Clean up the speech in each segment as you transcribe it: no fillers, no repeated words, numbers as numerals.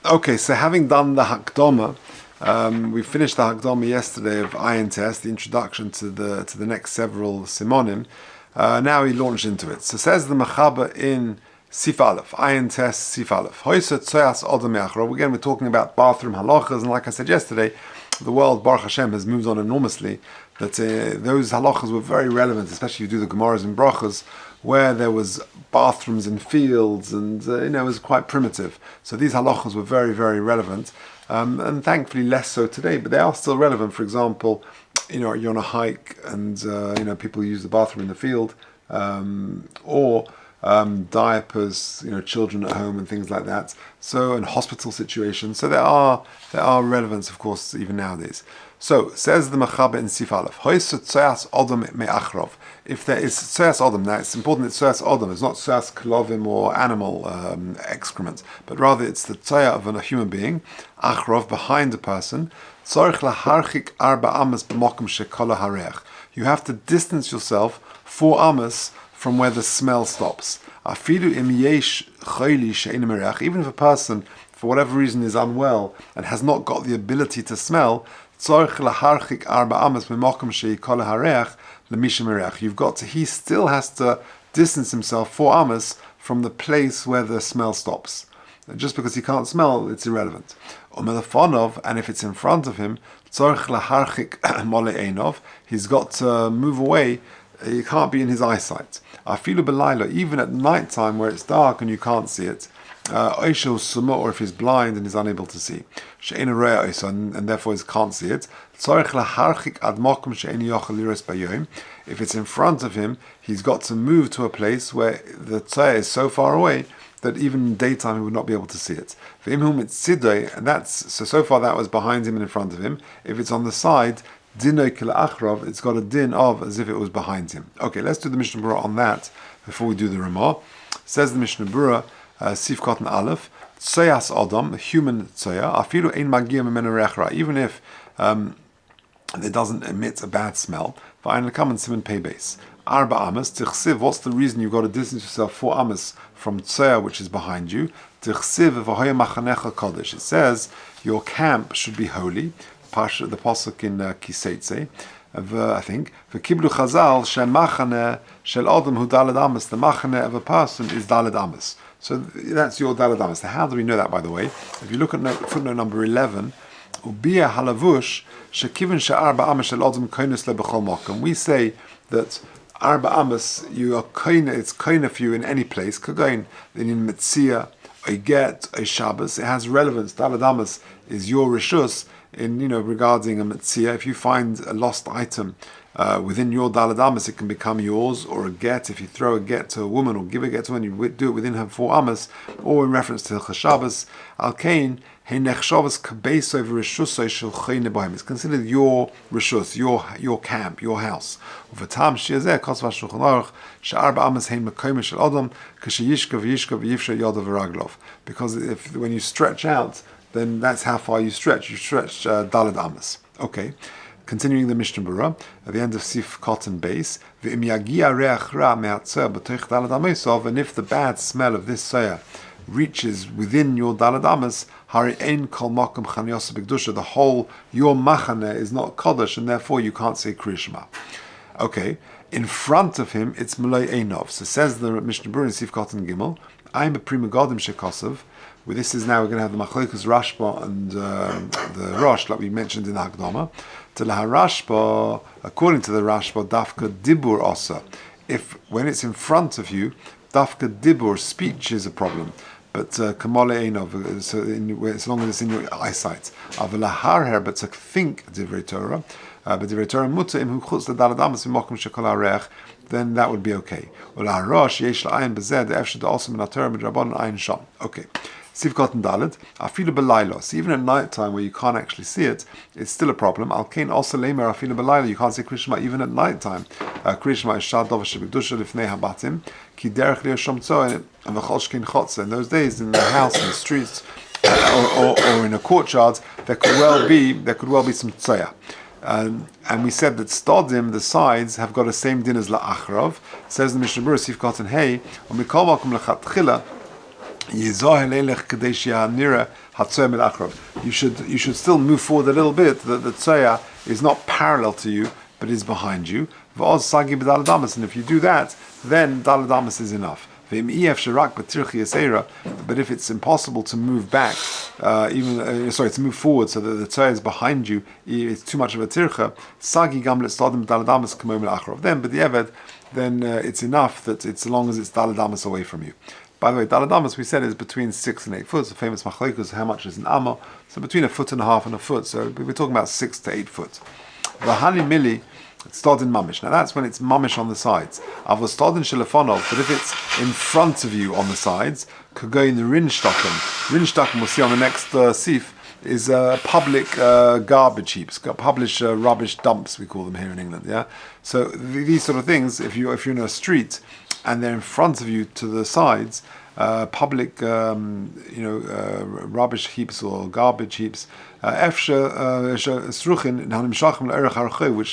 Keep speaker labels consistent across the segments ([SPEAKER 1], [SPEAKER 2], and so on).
[SPEAKER 1] Okay, so having done the Hakdama, we finished the Hakdama yesterday of Ayin Test, the introduction to the next several Simonim. Now he launched into it. So says the Mechaba in Sif Aleph, Ayin Test Sif Aleph. Again, we're talking about bathroom halachas, and like I said yesterday, the world, Baruch Hashem, has moved on enormously. That those halachas were very relevant, especially if you do the Gemaras and Brachas, where there was bathrooms in fields, and it was quite primitive. So these halachas were very, very relevant, and thankfully less so today. But they are still relevant. For example, you're on a hike, and people use the bathroom in the field, or diapers, children at home and things like that. So, in hospital situations. So there are relevance, of course, even nowadays. So says the Mechaba in Sif Aleph, if there is tzoyas odom, now it's important it's tzoyas odom, it's not tzoyas klovim or animal excrement, but rather it's the tzoya of a human being, achrov, behind a person. You have to distance yourself 4 amas from where the smell stops. Even if a person, for whatever reason, is unwell and has not got the ability to smell, he still has to distance himself 4 amas from the place where the smell stops. And just because he can't smell, it's irrelevant. And if it's in front of him, he's got to move away. He can't be in his eyesight. Even at night time where it's dark and you can't see it, or if he's blind and is unable to see, and therefore he can't see it. If it's in front of him, he's got to move to a place where the tzeh is so far away that even in daytime he would not be able to see it. And that's so far that was behind him and in front of him. If it's on the side, it's got a din of as if it was behind him. Okay, let's do the Mishnah Berurah on that before we do the Ramah. Says the Mishnah Berurah, Sif Cotton Aleph, Tzoyas Adam, human Tzoya, Afilu Ein Magia Memenu Reach Ra, even if it doesn't emit a bad smell. V'ayin Lekam and Siman Pei Beis. Arba Amas, Tichsiv, what's the reason you've got to distance yourself 4 Amas from Tzoya, which is behind you? Tichsiv V'hoya Machanecha Kodesh. It says your camp should be holy. The pasuk in Kiseitze, I think. V'kiblu Chazal she'machane shel Adam hu daled amas. The machane of a person is daled amas. So that's your daled amas. Now, how do we know that? By the way, if you look at footnote number 11, ubiyah halavush shekiven she'arba amas shel Adam koinus lebechol makom. We say that arba amas, you are koine. It's koine for you in any place. Kagain in Metzia, a get, a Shabbos. It has relevance. Daled amas is your rishus. Regarding a metzia, if you find a lost item within your daled amas, it can become yours, or a get. If you throw a get to a woman or give a get to a woman, you do it within her 4 amas, or in reference to Chashabas, Al-Kain, it's considered your rishus, your camp, your house. Because when you stretch out, then that's how far you stretch. You stretch daled amas. Okay. Continuing the Mishnah Berurah, at the end of Sif Cotton Base, and if the bad smell of this soya reaches within your daled amas, the whole, your machane is not kodesh, and therefore you can't say Krias Shema. Okay. In front of him, it's Mulay Einov. So says the Mishnah Berurah in Sif Cotton Gimel, I'm a prima godim shekosov. Well, this is now we're going to have the Machlokas Rashba and the Rosh, like we mentioned in the Hakdama. To la Rashba, according to the Rashba, Dafka Dibur Osa. If when it's in front of you, Dafka Dibur, speech is a problem. But Kamale Einov, so as long as it's in your eyesight. Avela Harher, but to think Divrei Torah. But Divrei Torah Muta Im Chutz the Daled Amas V'Mokum Shekol HaReach, then that would be okay. Ula Rosh Yesh LaAyin Bezed Efshad Also Min HaTorah Midrabon Ayin Sham. Okay. Sivkot and Dalet, afilu belaylo. So even at night time where you can't actually see it, it's still a problem. Al-kain also lemer afilu belaylo. You can't say Krias Shema even at night time. Krias Shema is shad dova shebekdusha lifnei habatim ki derech liyo shom tzoa and v'chol shkin chotza. In those days, in the house, in the streets, or in a courtyard, there could well be some tzoya. And we said that stodim, the sides, have got the same din as la'achrov. Says the Mishnah Berurah Sivkot and Hey, or mikol makom lechatchila. You should still move forward a little bit. The tzoya is not parallel to you, but is behind you. And if you do that, then daladamas is enough. But if it's impossible to move back, to move forward, so that the tzoya is behind you, it's too much of a tircha. Then, but the eved, then it's enough that it's as long as it's daladamas away from you. By the way, daladamas, we said, is between 6 and 8 foot. The famous machlekes, how much is an amma? So between 1.5 feet and a foot. So we're talking about 6 to 8 foot. V'hani mili, it's stodin mamish. Now that's when it's mamish on the sides. Avos stodin shelefonov, but if it's in front of you on the sides, could go in the rinshtaken. Rinshtaken, we'll see on the next sif, is public garbage heaps, public rubbish dumps, we call them here in England. Yeah. So these sort of things, if you're in a street and they're in front of you to the sides, public, rubbish heaps or garbage heaps,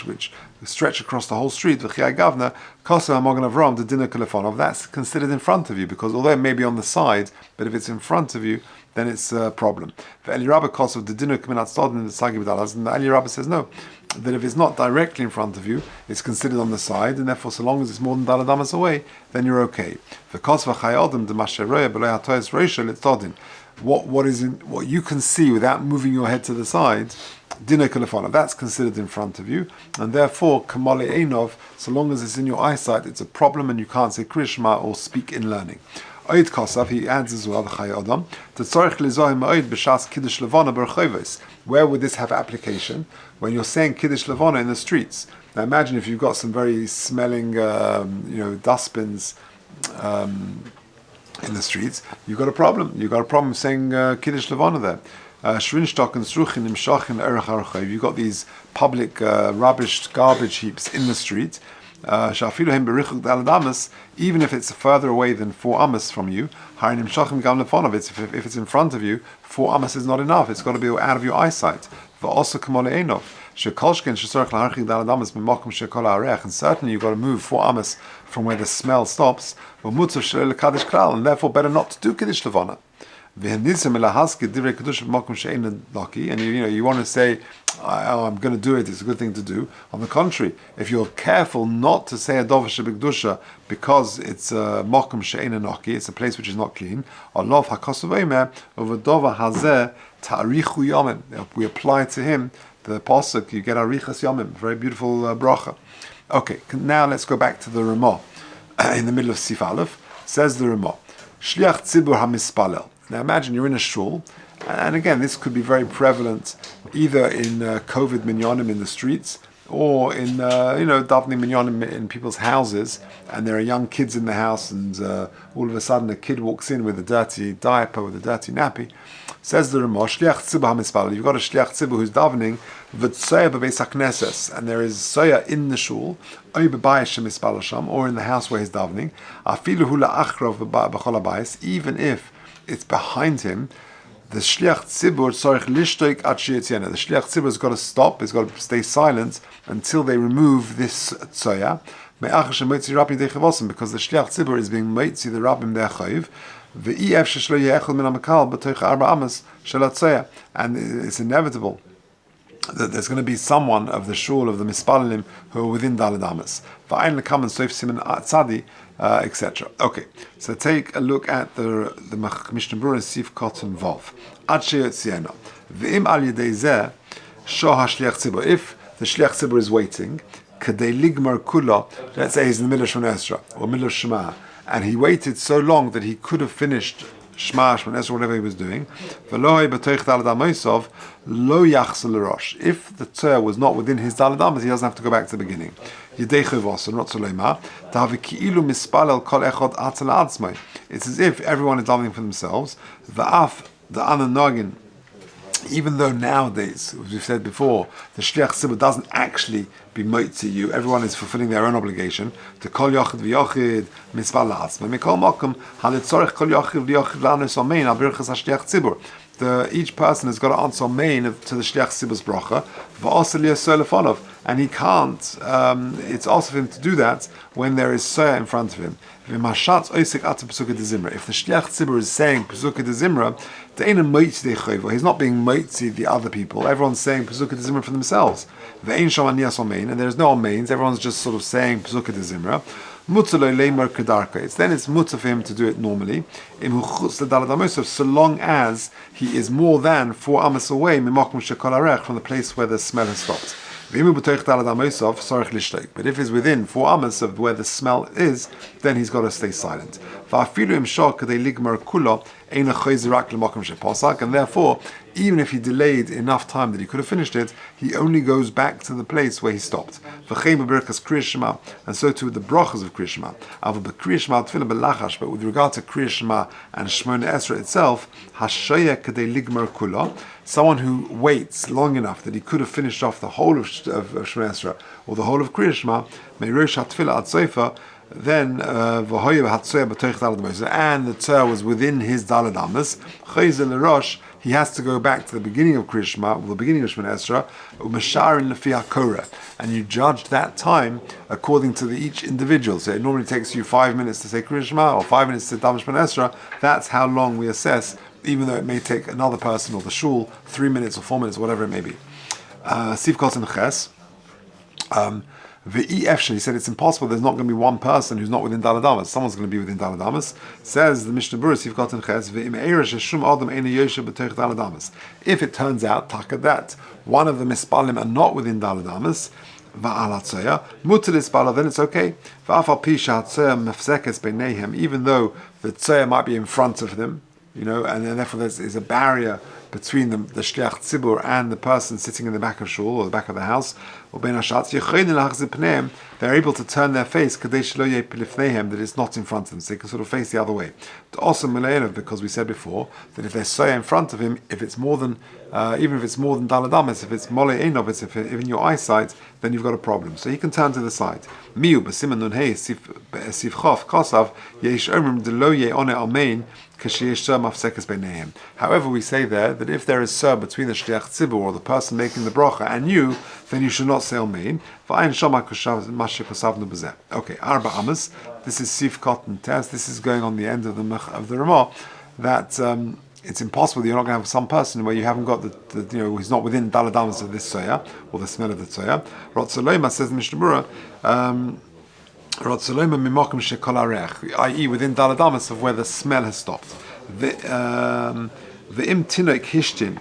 [SPEAKER 1] which stretch across the whole street. That's considered in front of you, because although it may be on the side, but if it's in front of you, then it's a problem. And the Ali Rabbi says no, that if it's not directly in front of you, it's considered on the side, and therefore so long as it's more than daladamas away, then you're okay. What you can see without moving your head to the side, that's considered in front of you, and therefore kamale einov, so long as it's in your eyesight, it's a problem, and you can't say Krias Shema or speak in learning. He adds as well, where would this have application? When you're saying Kiddush Levana in the streets. Now imagine if you've got some very smelling, dustbins in the streets, you've got a problem. You've got a problem saying Kiddush Levana there. You've got these public garbage heaps in the street. Even if it's further away than 4 amas from you, if it's in front of you, 4 amas is not enough. It's got to be out of your eyesight. And certainly you've got to move 4 amas from where the smell stops, and therefore better not to do Kiddush Levana. And you want to say, I'm going to do it, it's a good thing to do. On the contrary, if you're careful not to say a dova shebikdusha because it's a mokum she'ena naki, it's a place which is not clean, we apply to him the pasuk, you get arichas yomim, very beautiful bracha. Okay, now let's go back to the Ramah. In the middle of Sif Aleph, says the Ramah, Shliach tzibur hamispalel. Now imagine you're in a shul, and again this could be very prevalent either in COVID minyanim in the streets, or in davening minyanim in people's houses, and there are young kids in the house, and all of a sudden a kid walks in with a dirty diaper, with a dirty nappy. Says the Ramah, Shliach tzibur hamispalel. You've got a Shliach tzibur who's davening v'tzoya b'beis hakneses, and there is soya in the shul, or in the house where he's davening. Afilu hu la'achrav b'chol habayis, even if it's behind him, the shliach tzibur tzarich lishtoik ad she'etziena. The shliach tzibur has got to stop. He's got to stay silent until they remove this tzoya. Because the shliach tzibur is being meitzi the rabbim their chayiv. And it's inevitable that there's going to be someone of the shul of the mispalalim who are within daled amas. Etc. Okay, so take a look at the Mishnah Berurah in Sif Cotton Vav. Ad sheyotziena. V'im al yedei zeh shoh hashliach tzibur. If the shliach tzibur is waiting, kadei ligmar kula. Let's say he's in the middle of Shemona Esra or middle of Shema, and he waited so long that he could have finished Shema, Shemona Esra, whatever he was doing. V'lohei b'toich daled amosav lo yachzor l'rosh. If the Torah was not within his daled amas, he doesn't have to go back to the beginning. It's as if everyone is davening for themselves. Even though nowadays, as we've said before, the shliach tzibur doesn't actually be moitzi you, everyone is fulfilling their own obligation to kol yochid v'yochid mispal la'atzmai mikol mokum halitzorich kol yochid v'yochid la'anos amein al birchas hashliach tzibur. each person has got to answer main to the Shliach Tzibur's bracha, and he can't. It's also for him to do that when there is soya in front of him. If the Shliach Tzibur is saying Pesukah de Zimra, he's not being moitzi the other people. Everyone's saying Pesukah de Zimra for themselves. And there's no mains. Everyone's just sort of saying Pesukah de Zimra. Then it's mutter for him to do it normally, so long as he is more than 4 amas away from the place where the smell has stopped. But if he's within 4 amas of where the smell is, then he's got to stay silent. And therefore, even if he delayed enough time that he could have finished it, he only goes back to the place where he stopped. And so too the brachas of Krias Shema. But with regard to Krias Shema and Shemona Esrei itself, someone who waits long enough that he could have finished off the whole of Shemona Esrei or the whole of Krias Shema, then and the Torah was within his Daled Amas, he has to go back to the beginning of Krias Shema, or the beginning of Shemona Esrei, and you judge that time according to each individual. So it normally takes you 5 minutes to say Krias Shema, or 5 minutes to Dam Shemona Esrei. That's how long we assess, even though it may take another person or the shul 3 minutes or 4 minutes, whatever it may be. Sivkot and Ches. He said it's impossible. There's not going to be one person who's not within Daled Amas. Someone's going to be within Daled Amas. Says the Mishnah Berurah, Sivkot and Ches. If it turns out that one of the mispalim are not within Daled Amas, then it's okay. Even though the tzaya might be in front of them, and therefore there's a barrier between the Shliach Tzibur and the person sitting in the back of shul or the back of the house, they're able to turn their face that it's not in front of them, so they can sort of face the other way. Because we said before that if there's soya in front of him, if it's more than even if it's more than Daled Amas, if it's mole ein of it, if in your eyesight, then you've got a problem. So he can turn to the side. However, we say there that if there is sir between the Shliach Tzibur or the person making the bracha and you, then you should not say Amen. Okay, Arba Amas. This is Sivkot and Tes. This is going on the end of the Ramah. That it's impossible. You're not going to have some person where you haven't got the he's not within Daled Amas of this soya or the smell of the soya. Rotzaloma says in Mishnah Berurah. I.e. within Daled Amas of where the smell has stopped. The im tinok hishtin,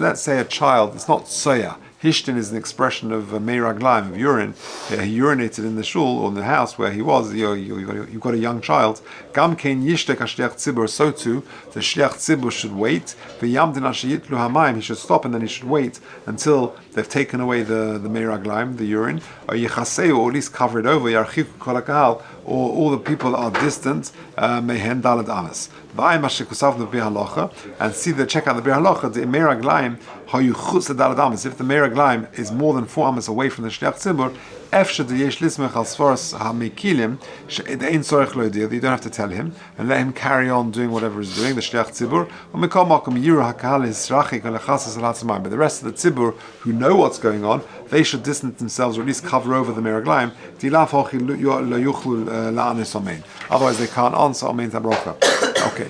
[SPEAKER 1] let's say a child, it's not soya. Hishtin is an expression of meiraglaim, of urine. He urinated in the shul or in the house where he was. You've got a young child. Gam kein yishtek hashliach tzibur. So too, the shliach tzibur should wait. V'yamdin hashiyitlu hamayim. He should stop and then he should wait until they've taken away the meiraglaim, the urine. Or yichaseu, or at least cover it over. Yarchiku kol hakahal, or all the people are distant. Mehen daled amas. And see check out the Bir Halacha, the Meiraglaim, how you chutz the Daled Amas. If the Meiraglaim is more than 4 amas away from the Shliach Tzibur, you don't have to tell him and let him carry on doing whatever he's doing, the Shliach Tzibur. But the rest of the Tzibur who know what's going on, they should distance themselves or at least cover over the Meiraglaim. Otherwise they can't answer Amen Tabroka. Okay.